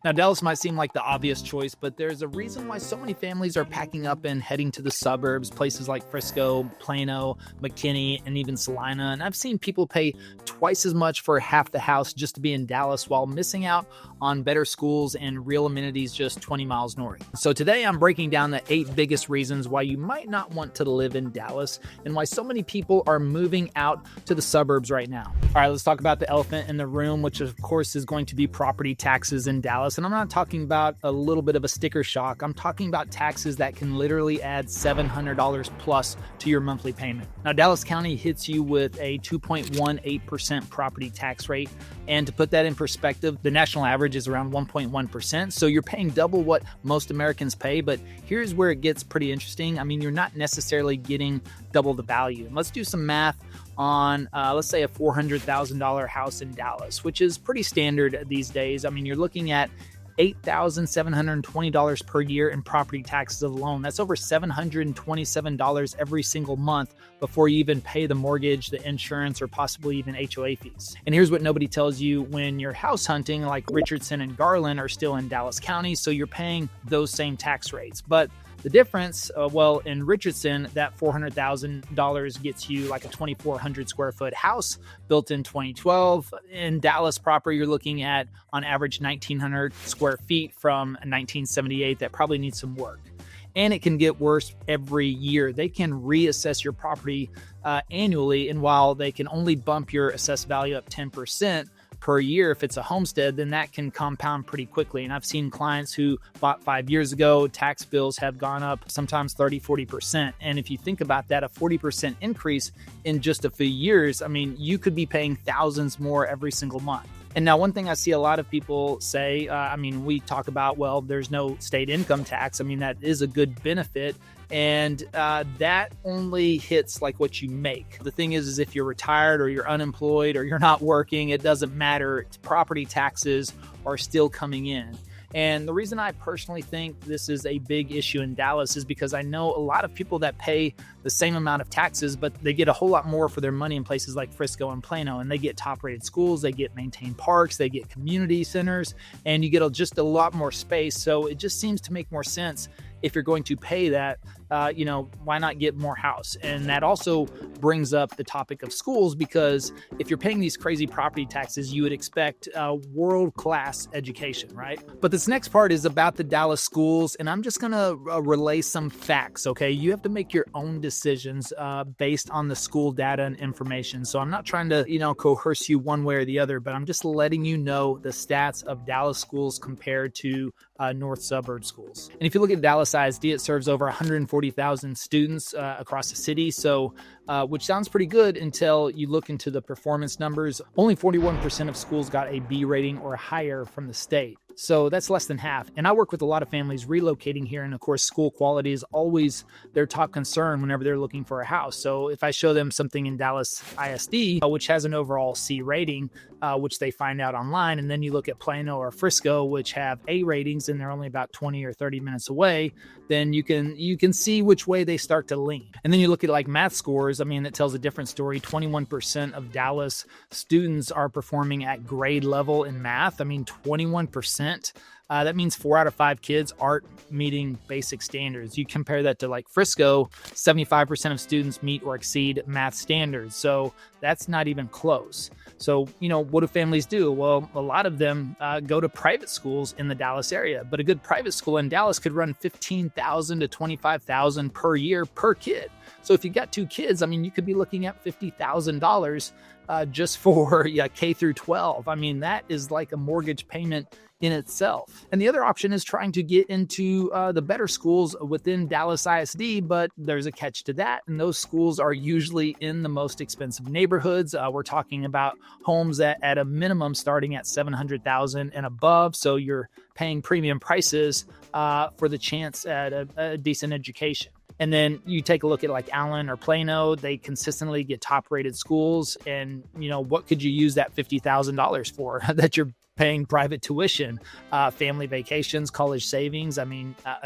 Now, Dallas might seem like the obvious choice, but there's a reason why so many families are packing up and heading to the suburbs, places like Frisco, Plano, McKinney, and even Salina. And I've seen people pay twice as much for half the house just to be in Dallas while missing out on better schools and real amenities just 20 miles north. So today I'm breaking down the 8 biggest reasons why you might not want to live in Dallas and why so many people are moving out to the suburbs right now. All right, let's talk about the elephant in the room, which of course is going to be property taxes in Dallas. And I'm not talking about a little bit of a sticker shock. I'm talking about taxes that can literally add $700 plus to your monthly payment. Now, Dallas County hits you with a 2.18% property tax rate. And to put that in perspective, the national average is around 1.1%. So you're paying double what most Americans pay. But here's where it gets pretty interesting. I mean, you're not necessarily getting double the value. And let's do some math on, let's say, a $400,000 house in Dallas, which is pretty standard these days. I mean, you're looking at $8,720 per year in property taxes alone. That's over $727 every single month before you even pay the mortgage, the insurance, or possibly even HOA fees. And here's what nobody tells you when you're house hunting, like Richardson and Garland are still in Dallas County, so you're paying those same tax rates. But the difference, well, in Richardson, that $400,000 gets you like a 2,400 square foot house built in 2012. In Dallas proper, you're looking at, on average, 1,900 square feet from 1978 that probably needs some work. And it can get worse every year. They can reassess your property annually, and while they can only bump your assessed value up 10%, per year, if it's a homestead, then that can compound pretty quickly. And I've seen clients who bought 5 years ago, tax bills have gone up sometimes 30-40%. And if you think about that, a 40% increase in just a few years, I mean, you could be paying thousands more every single month. And now one thing I see a lot of people say, we talk about, well, there's no state income tax. I mean, that is a good benefit. And that only hits like what you make. The thing is if you're retired or you're unemployed or you're not working, it doesn't matter. Property taxes are still coming in. And the reason I personally think this is a big issue in Dallas is because I know a lot of people that pay the same amount of taxes, but they get a whole lot more for their money in places like Frisco and Plano. And they get top-rated schools, they get maintained parks, they get community centers, and you get just a lot more space. So it just seems to make more sense if you're going to pay that, why not get more house? And that also brings up the topic of schools, because if you're paying these crazy property taxes, you would expect world-class education, right? But this next part is about the Dallas schools, and I'm just going to relay some facts, okay? You have to make your own decisions based on the school data and information. So I'm not trying to, coerce you one way or the other, but I'm just letting you know the stats of Dallas schools compared to north suburb schools. And if you look at Dallas ISD, it serves over 140,000 students across the city. So, which sounds pretty good until you look into the performance numbers. Only 41% of schools got a B rating or higher from the state. So that's less than half. And I work with a lot of families relocating here. And of course, school quality is always their top concern whenever they're looking for a house. So if I show them something in Dallas ISD, which has an overall C rating, which they find out online, and then you look at Plano or Frisco, which have A ratings and they're only about 20 or 30 minutes away, then you can see which way they start to lean. And then you look at like math scores. I mean, it tells a different story. 21% of Dallas students are performing at grade level in math. I mean, 21%. That means 4 out of 5 kids aren't meeting basic standards. You compare that to like Frisco, 75% of students meet or exceed math standards. So that's not even close. So, what do families do? Well, a lot of them go to private schools in the Dallas area, but a good private school in Dallas could run $15,000 to $25,000 per year per kid. So if you got 2 kids, I mean, you could be looking at $50,000 just for K through 12. I mean, that is like a mortgage payment in itself. And the other option is trying to get into the better schools within Dallas ISD, but there's a catch to that. And those schools are usually in the most expensive neighborhoods. We're talking about homes at a minimum starting at $700,000 and above. So you're paying premium prices for the chance at a decent education. And then you take a look at like Allen or Plano, they consistently get top rated schools. And, what could you use that $50,000 for that you're paying private tuition, family vacations, college savings, a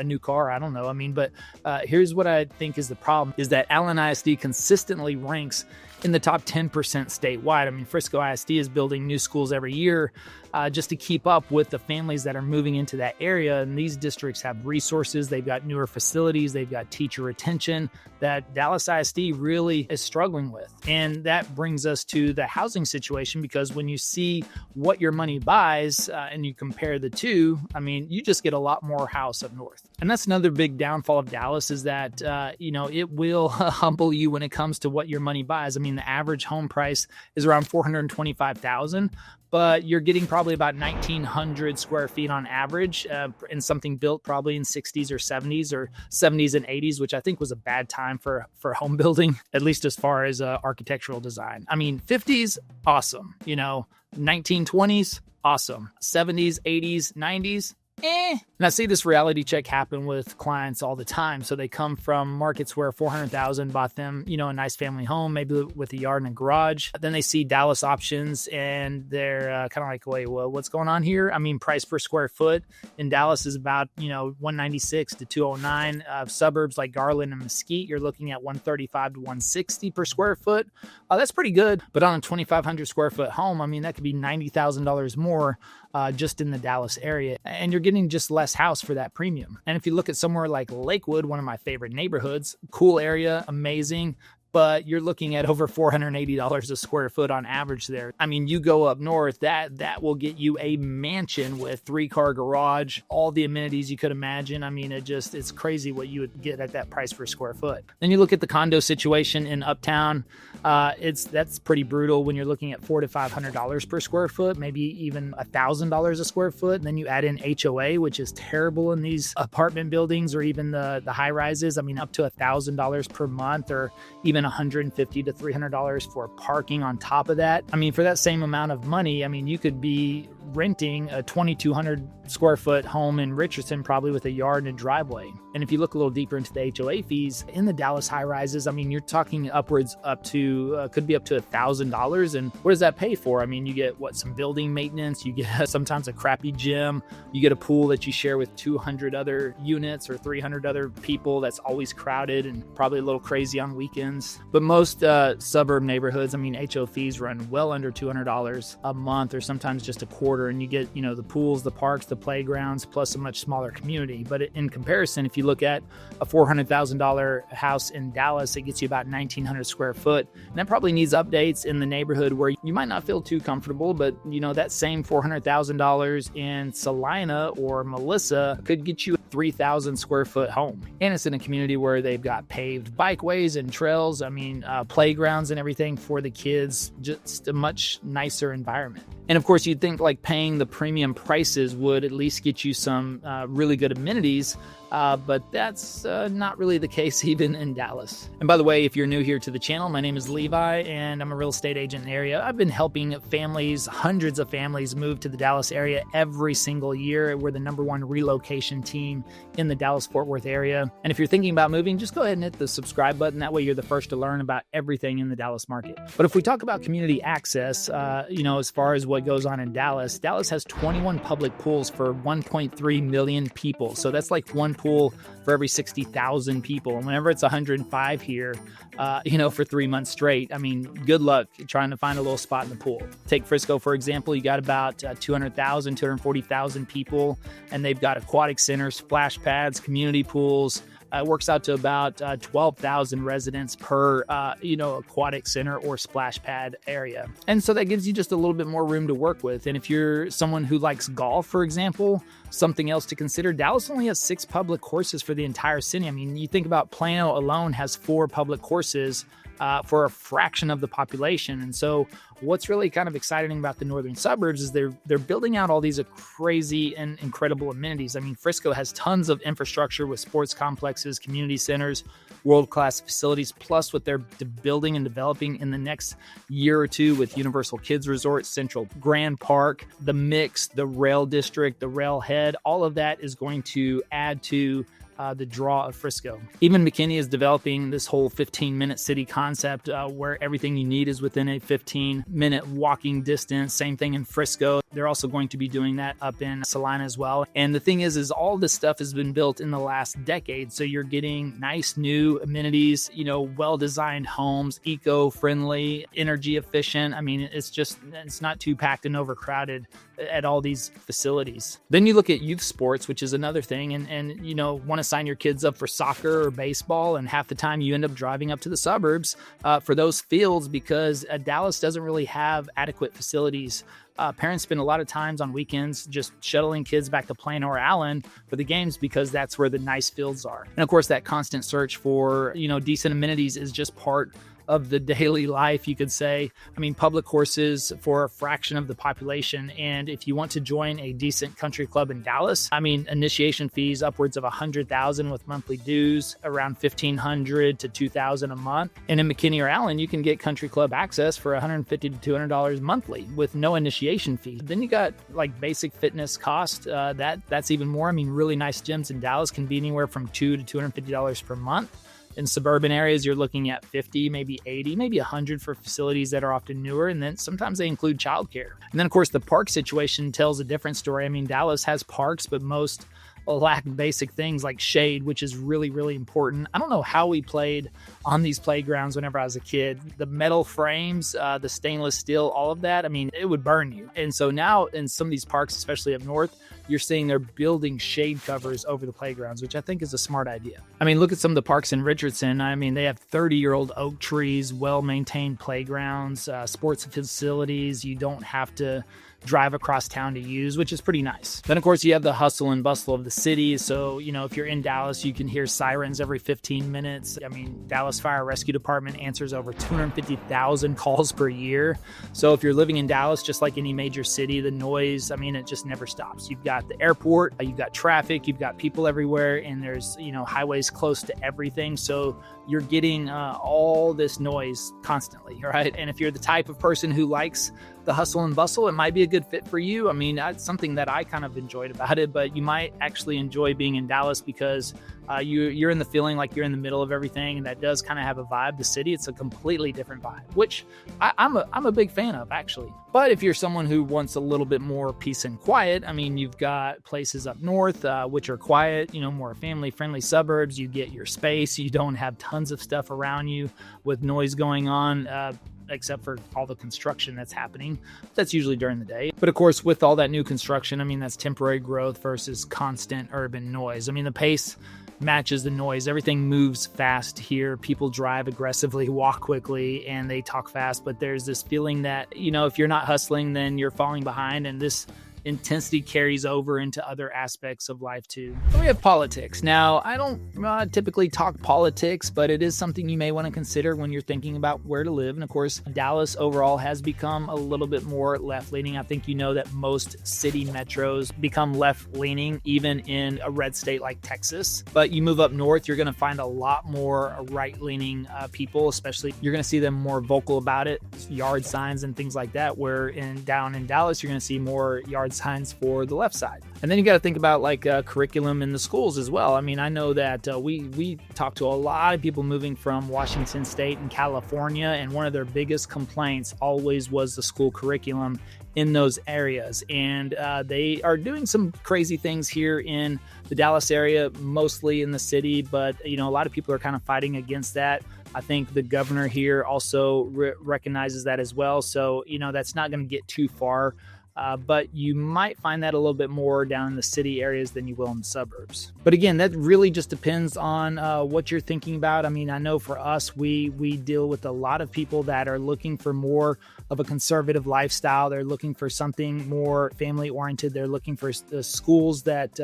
new car, I don't know. But here's what I think is the problem is that Allen ISD consistently ranks in the top 10% statewide. I mean, Frisco ISD is building new schools every year just to keep up with the families that are moving into that area. And these districts have resources. They've got newer facilities. They've got teacher retention that Dallas ISD really is struggling with. And that brings us to the housing situation, because when you see what your money buys and you compare the two, I mean, you just get a lot more house up north. And that's another big downfall of Dallas, is that, it will humble you when it comes to what your money buys. I mean, the average home price is around $425,000. But you're getting probably about 1,900 square feet on average in something built probably in 60s or 70s and 80s, which I think was a bad time for home building, at least as far as architectural design. I mean, 50s, awesome. 1920s, awesome. 70s, 80s, 90s, And I see this reality check happen with clients all the time. So they come from markets where $400,000 bought them, a nice family home, maybe with a yard and a garage. Then they see Dallas options and they're kind of like, wait, well, what's going on here? I mean, price per square foot in Dallas is about, 196 to 209. Suburbs like Garland and Mesquite, you're looking at 135 to 160 per square foot. That's pretty good. But on a 2,500 square foot home, I mean, that could be $90,000 more just in the Dallas area. And you're getting just less house for that premium. And if you look at somewhere like Lakewood, one of my favorite neighborhoods, cool area, amazing, but you're looking at over $480 a square foot on average there. I mean, you go up north, that will get you a mansion with 3-car garage, all the amenities you could imagine. I mean, it's crazy what you would get at that price per square foot. Then you look at the condo situation in Uptown. That's pretty brutal when you're looking at $400 to $500 per square foot, maybe even $1,000 a square foot. And then you add in HOA, which is terrible in these apartment buildings or even the high rises. I mean, up to $1,000 per month, or even $150 to $300 for parking on top of that. I mean, for that same amount of money, I mean, you could be renting a 2,200 square foot home in Richardson, probably with a yard and a driveway. And if you look a little deeper into the HOA fees in the Dallas high rises, I mean, you're talking upwards up to, could be up to $1,000. And what does that pay for? I mean, you get some building maintenance, you get sometimes a crappy gym, you get a pool that you share with 200 other units or 300 other people that's always crowded and probably a little crazy on weekends. But most suburb neighborhoods, I mean, HO fees run well under $200 a month, or sometimes just a quarter. And you get, the pools, the parks, the playgrounds, plus a much smaller community. But in comparison, if you look at a $400,000 house in Dallas, it gets you about 1,900 square foot. And that probably needs updates in the neighborhood where you might not feel too comfortable, but that same $400,000 in Salina or Melissa could get you a 3,000 square foot home. And it's in a community where they've got paved bikeways and trails. I mean, playgrounds and everything for the kids, just a much nicer environment. And of course, you'd think like paying the premium prices would at least get you some really good amenities. But that's not really the case even in Dallas. And by the way, if you're new here to the channel, my name is Levi and I'm a real estate agent in the area. I've been helping families, hundreds of families, move to the Dallas area every single year. We're the #1 relocation team in the Dallas-Fort Worth area. And if you're thinking about moving, just go ahead and hit the subscribe button. That way you're the first to learn about everything in the Dallas market. But if we talk about community access, as far as what goes on in Dallas, Dallas has 21 public pools for 1.3 million people. So that's like one pool for every 60,000 people. And whenever it's 105 here, for 3 months straight, I mean, good luck trying to find a little spot in the pool. Take Frisco, for example, you got about 240,000 people, and they've got aquatic centers, splash pads, community pools. It works out to about 12,000 residents per, aquatic center or splash pad area. And so that gives you just a little bit more room to work with. And if you're someone who likes golf, for example, something else to consider, Dallas only has 6 public courses for the entire city. I mean, you think about Plano alone has 4 public courses for a fraction of the population. And so what's really kind of exciting about the northern suburbs is they're building out all these crazy and incredible amenities. I mean, Frisco has tons of infrastructure with sports complexes, community centers, world-class facilities, plus what they're building and developing in the next year or two with Universal Kids Resort, Central Grand Park, the Mix, the Rail District, the Railhead. All of that is going to add to the draw of Frisco. Even McKinney is developing this whole 15-minute city concept where everything you need is within a 15-minute walking distance. Same thing in Frisco. They're also going to be doing that up in Salina as well. And the thing is all this stuff has been built in the last decade. So you're getting nice new amenities, well-designed homes, eco-friendly, energy efficient. I mean, it's not too packed and overcrowded at all these facilities. Then you look at youth sports, which is another thing, and want to sign your kids up for soccer or baseball, and half the time you end up driving up to the suburbs for those fields because Dallas doesn't really have adequate facilities. Parents spend a lot of times on weekends just shuttling kids back to Plano or Allen for the games because that's where the nice fields are. And of course, that constant search for, decent amenities is just part of the daily life, you could say. I mean, public courses for a fraction of the population. And if you want to join a decent country club in Dallas, I mean, initiation fees upwards of $100,000 with monthly dues around $1,500 to $2,000 a month. And in McKinney or Allen, you can get country club access for $150 to $200 monthly with no initiation fee. Then you got like basic fitness cost. That's even more. I mean, really nice gyms in Dallas can be anywhere from $200 to $250 per month. In suburban areas, you're looking at 50, maybe 80, maybe 100 for facilities that are often newer. And then sometimes they include childcare. And then, of course, the park situation tells a different story. I mean, Dallas has parks, but most lack basic things like shade, which is really, really important. I don't know how we played on these playgrounds whenever I was a kid. The metal frames, the stainless steel, all of that, I mean, it would burn you. And so now in some of these parks, especially up north, you're seeing they're building shade covers over the playgrounds, which I think is a smart idea. I mean, look at some of the parks in Richardson. I mean, they have 30-year-old oak trees, well-maintained playgrounds, sports facilities. You don't have to drive across town to use, which is pretty nice. Then, of course, you have the hustle and bustle of the city. So, if you're in Dallas, you can hear sirens every 15 minutes. I mean, Dallas Fire Rescue Department answers over 250,000 calls per year. So if you're living in Dallas, just like any major city, the noise, I mean, it just never stops. You've got the airport, you've got traffic, you've got people everywhere, and there's, highways close to everything. So you're getting all this noise constantly, right? And if you're the type of person who likes the hustle and bustle, it might be a good fit for you. I mean, that's something that I kind of enjoyed about it, but you might actually enjoy being in Dallas because you're in the feeling like you're in the middle of everything, and that does kind of have a vibe. The city, it's a completely different vibe, which I'm a big fan of, actually. But if you're someone who wants a little bit more peace and quiet, I mean, you've got places up north, which are quiet, more family-friendly suburbs. You get your space. You don't have tons of stuff around you with noise going on, except for all the construction that's happening. That's usually during the day. But of course, with all that new construction, I mean, that's temporary growth versus constant urban noise. I mean, the pace matches the noise. Everything moves fast here. People drive aggressively, walk quickly, and they talk fast. But there's this feeling that, if you're not hustling, then you're falling behind. And this intensity carries over into other aspects of life too. Then we have politics. Now, I don't typically talk politics, but it is something you may want to consider when you're thinking about where to live. And of course, Dallas overall has become a little bit more left-leaning. I think that most city metros become left-leaning, even in a red state like Texas. But you move up north, you're going to find a lot more right-leaning people, especially you're going to see them more vocal about it, yard signs and things like that, where down in Dallas, you're going to see more yard signs for the left side. And then you got to think about curriculum in the schools as well. I mean, I know that we talked to a lot of people moving from Washington State and California, and one of their biggest complaints always was the school curriculum in those areas. And they are doing some crazy things here in the Dallas area, mostly in the city, but a lot of people are kind of fighting against that. I think the governor here also recognizes that as well. So, that's not going to get too far. But you might find that a little bit more down in the city areas than you will in the suburbs. But again, that really just depends on what you're thinking about. I mean, I know for us, we deal with a lot of people that are looking for more of a conservative lifestyle. They're looking for something more family oriented. They're looking for the schools that,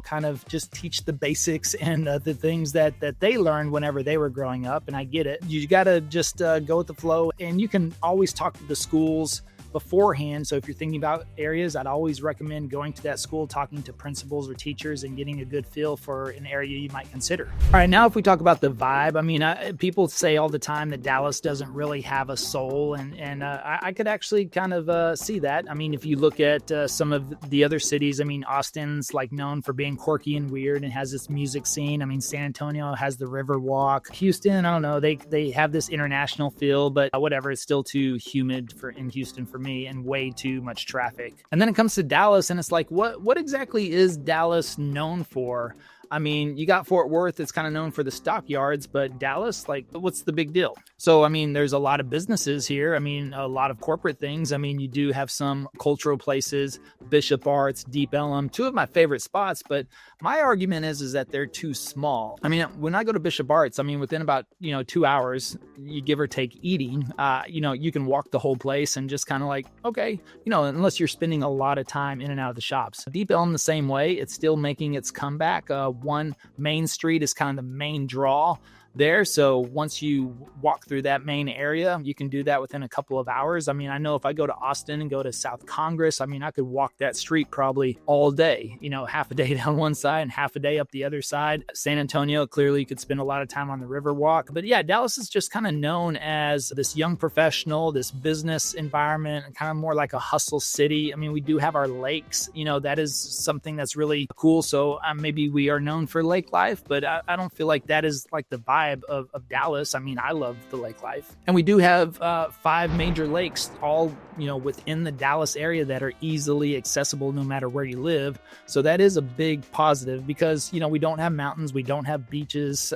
kind of just teach the basics and the things that they learned whenever they were growing up. And I get it. You got to just go with the flow, and you can always talk to the schools beforehand. So if you're thinking about areas, I'd always recommend going to that school, talking to principals or teachers, and getting a good feel for an area you might consider. All right, now if we talk about the vibe, I mean, people say all the time that Dallas doesn't really have a soul, and I could actually kind of see that. I mean, if you look at some of the other cities, I mean, Austin's like known for being quirky and weird and has this music scene. I mean, San Antonio has the River Walk. Houston, I don't know, they have this international feel, but whatever, it's still too humid in Houston for me and way too much traffic. And then it comes to Dallas, and it's like, what exactly is Dallas known for? I mean, you got Fort Worth, it's kind of known for the stockyards, but Dallas, like, what's the big deal? So, I mean, there's a lot of businesses here. I mean, a lot of corporate things. I mean, you do have some cultural places, Bishop Arts, Deep Ellum, two of my favorite spots, but my argument is that they're too small. I mean, when I go to Bishop Arts, I mean, within about, 2 hours, you give or take eating, you can walk the whole place and just kind of like, okay, unless you're spending a lot of time in and out of the shops. Deep Ellum the same way, it's still making its comeback. One Main Street is kind of the main draw there. So once you walk through that main area, you can do that within a couple of hours. I mean, I know if I go to Austin and go to South Congress, I mean, I could walk that street probably all day, half a day down one side and half a day up the other side. San Antonio, clearly you could spend a lot of time on the River Walk. But yeah, Dallas is just kind of known as this young professional, this business environment, kind of more like a hustle city. I mean, we do have our lakes, that is something that's really cool. So maybe we are known for lake life, but I don't feel like that is like the vibe of Dallas. I mean, I love the lake life. And we do have 5 major lakes all, within the Dallas area that are easily accessible no matter where you live. So that is a big positive because, we don't have mountains, we don't have beaches,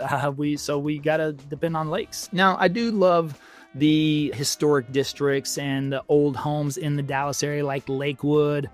so we got to depend on lakes. Now, I do love the historic districts and the old homes in the Dallas area, like Lakewood,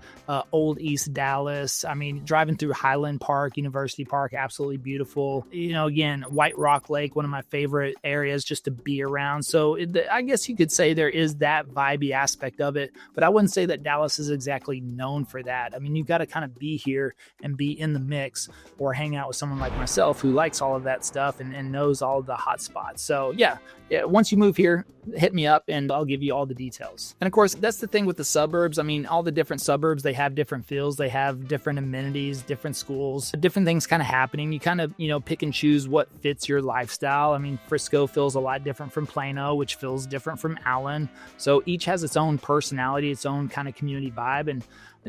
Old East Dallas. I mean, driving through Highland Park, University Park, absolutely beautiful. Again, White Rock Lake, one of my favorite areas just to be around. So I guess you could say there is that vibey aspect of it, but I wouldn't say that Dallas is exactly known for that. I mean, you've got to kind of be here and be in the mix or hang out with someone like myself who likes all of that stuff and knows all of the hot spots. So yeah, once you move here, hit me up and I'll give you all the details. And of course, that's the thing with the suburbs. I mean, all the different suburbs, they have different feels. They have different amenities, different schools, different things kind of happening. You kind of, pick and choose what fits your lifestyle. I mean, Frisco feels a lot different from Plano, which feels different from Allen. So each has its own personality, its own kind of community vibe. And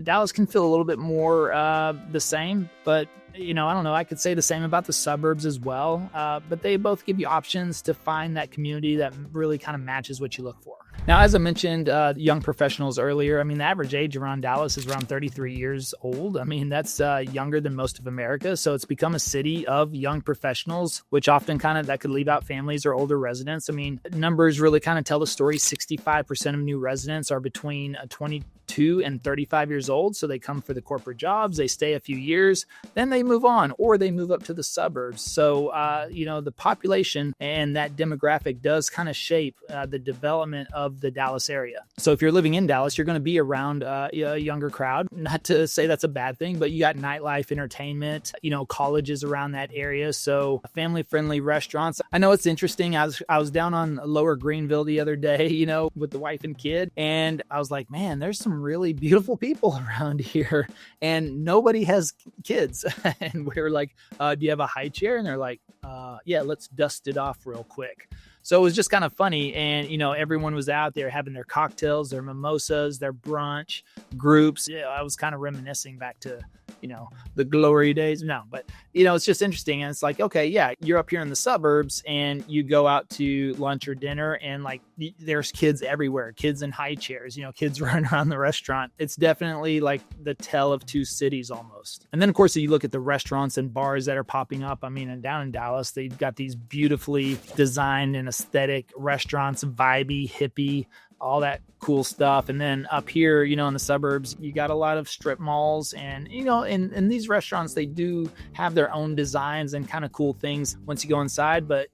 Dallas can feel a little bit more the same, but I don't know. I could say the same about the suburbs as well, but they both give you options to find that community that really kind of matches what you look for. Now, as I mentioned, young professionals earlier, I mean, the average age around Dallas is around 33 years old. I mean, that's younger than most of America. So it's become a city of young professionals, which often that could leave out families or older residents. I mean, numbers really kind of tell the story. 65% of new residents are between 22 and 35 years old. So they come for the corporate jobs, they stay a few years, then they move on or they move up to the suburbs. So, the population and that demographic does kind of shape the development of the Dallas area. So if you're living in Dallas, you're going to be around a younger crowd. Not to say that's a bad thing, but you got nightlife, entertainment, colleges around that area. So family-friendly restaurants. I know it's interesting. I was down on Lower Greenville the other day, with the wife and kid, and I was like, man, there's some really beautiful people around here, and nobody has kids. And we were like, do you have a high chair? And they're like, yeah, let's dust it off real quick. So it was just kind of funny. And, everyone was out there having their cocktails, their mimosas, their brunch groups. Yeah, I was kind of reminiscing back to, the glory days. No, but, it's just interesting. And it's like, okay, yeah, you're up here in the suburbs and you go out to lunch or dinner and like there's kids everywhere, kids in high chairs, kids running around the restaurant. It's definitely like the tale of two cities almost. And then, of course, you look at the restaurants and bars that are popping up. I mean, and down in Dallas, they've got these beautifully designed and aesthetic restaurants, vibey, hippie, all that cool stuff. And then up here, in the suburbs, you got a lot of strip malls and, in these restaurants, they do have their own designs and kind of cool things once you go inside. But,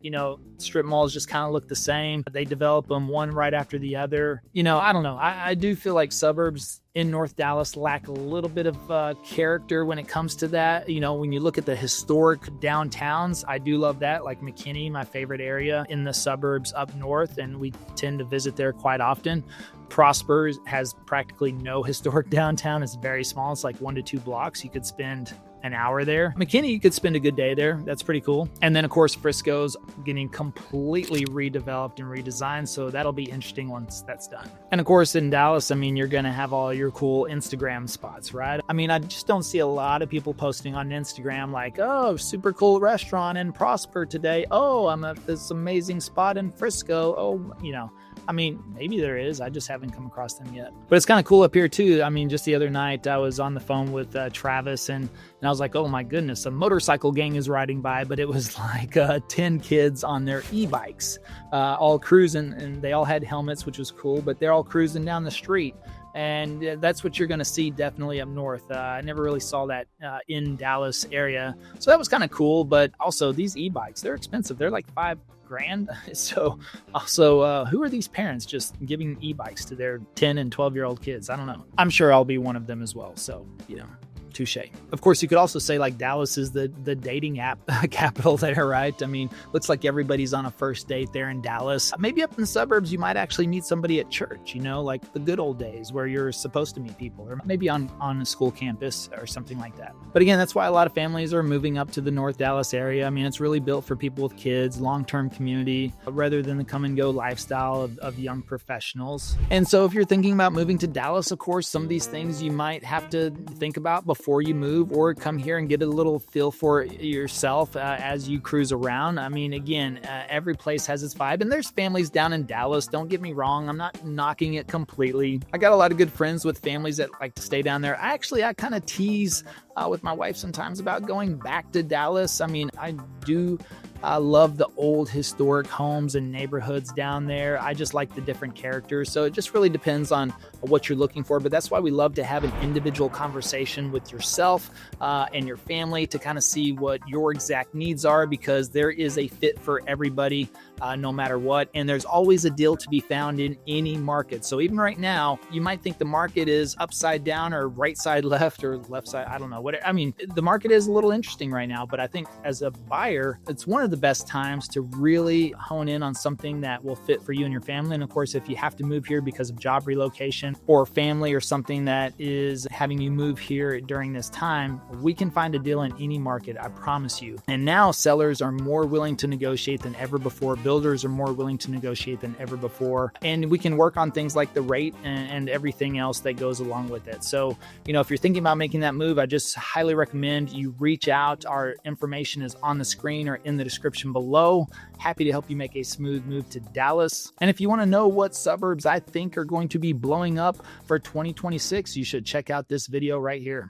strip malls just kind of look the same. They develop them one right after the other. I don't know. I do feel like suburbs in North Dallas lack a little bit of character when it comes to that. When you look at the historic downtowns, I do love that, like McKinney, my favorite area in the suburbs up north, and we tend to visit there quite often. Prosper has practically no historic downtown. It's very small. It's like 1 to 2 blocks. You could spend an hour there. McKinney, you could spend a good day there. That's pretty cool. And then, of course, Frisco's getting completely redeveloped and redesigned. So that'll be interesting once that's done. And of course, in Dallas, I mean, you're going to have all your cool Instagram spots, right? I mean, I just don't see a lot of people posting on Instagram like, oh, super cool restaurant in Prosper today. Oh, I'm at this amazing spot in Frisco. Oh, you know, I mean, maybe there is. I just haven't come across them yet. But it's kind of cool up here, too. I mean, just the other night, I was on the phone with Travis, and I was like, oh, my goodness, a motorcycle gang is riding by. But it was like 10 kids on their e-bikes, all cruising, and they all had helmets, which was cool. But they're all cruising down the street. And that's what you're going to see definitely up north. I never really saw that in Dallas area. So that was kind of cool. But also, these e-bikes, they're expensive. They're like $5,000. So also, who are these parents just giving e-bikes to their 10 and 12-year-old kids? I don't know. I'm sure I'll be one of them as well. So, you know, touche. Of course, you could also say like Dallas is the dating app capital there, right? I mean, looks like everybody's on a first date there in Dallas. Maybe up in the suburbs, you might actually meet somebody at church, you know, like the good old days where you're supposed to meet people, or maybe on a school campus or something like that. But again, that's why a lot of families are moving up to the North Dallas area. I mean, it's really built for people with kids, long-term community, rather than the come and go lifestyle of young professionals. And so if you're thinking about moving to Dallas, of course, some of these things you might have to think about before you move, or come here and get a little feel for yourself as you cruise around. I mean, again, every place has its vibe, and there's families down in Dallas. Don't get me wrong. I'm not knocking it completely. I got a lot of good friends with families that like to stay down there. I kind of tease with my wife sometimes about going back to Dallas. I mean, I do love the old historic homes and neighborhoods down there. I just like the different characters. So it just really depends on what you're looking for. But that's why we love to have an individual conversation with yourself and your family to kind of see what your exact needs are, because there is a fit for everybody no matter what. And there's always a deal to be found in any market. So even right now, you might think the market is upside down or right side left or left side. I don't know. I mean, the market is a little interesting right now, but I think as a buyer, it's one of the best times to really hone in on something that will fit for you and your family. And of course, if you have to move here because of job relocation or family or something that is having you move here during this time, we can find a deal in any market, I promise you. And now sellers are more willing to negotiate than ever before. Builders are more willing to negotiate than ever before. And we can work on things like the rate and everything else that goes along with it. So, you know, if you're thinking about making that move, I just highly recommend you reach out. Our information is on the screen or in the description below. Happy to help you make a smooth move to Dallas. And if you want to know what suburbs I think are going to be blowing up for 2026, you should check out this video right here.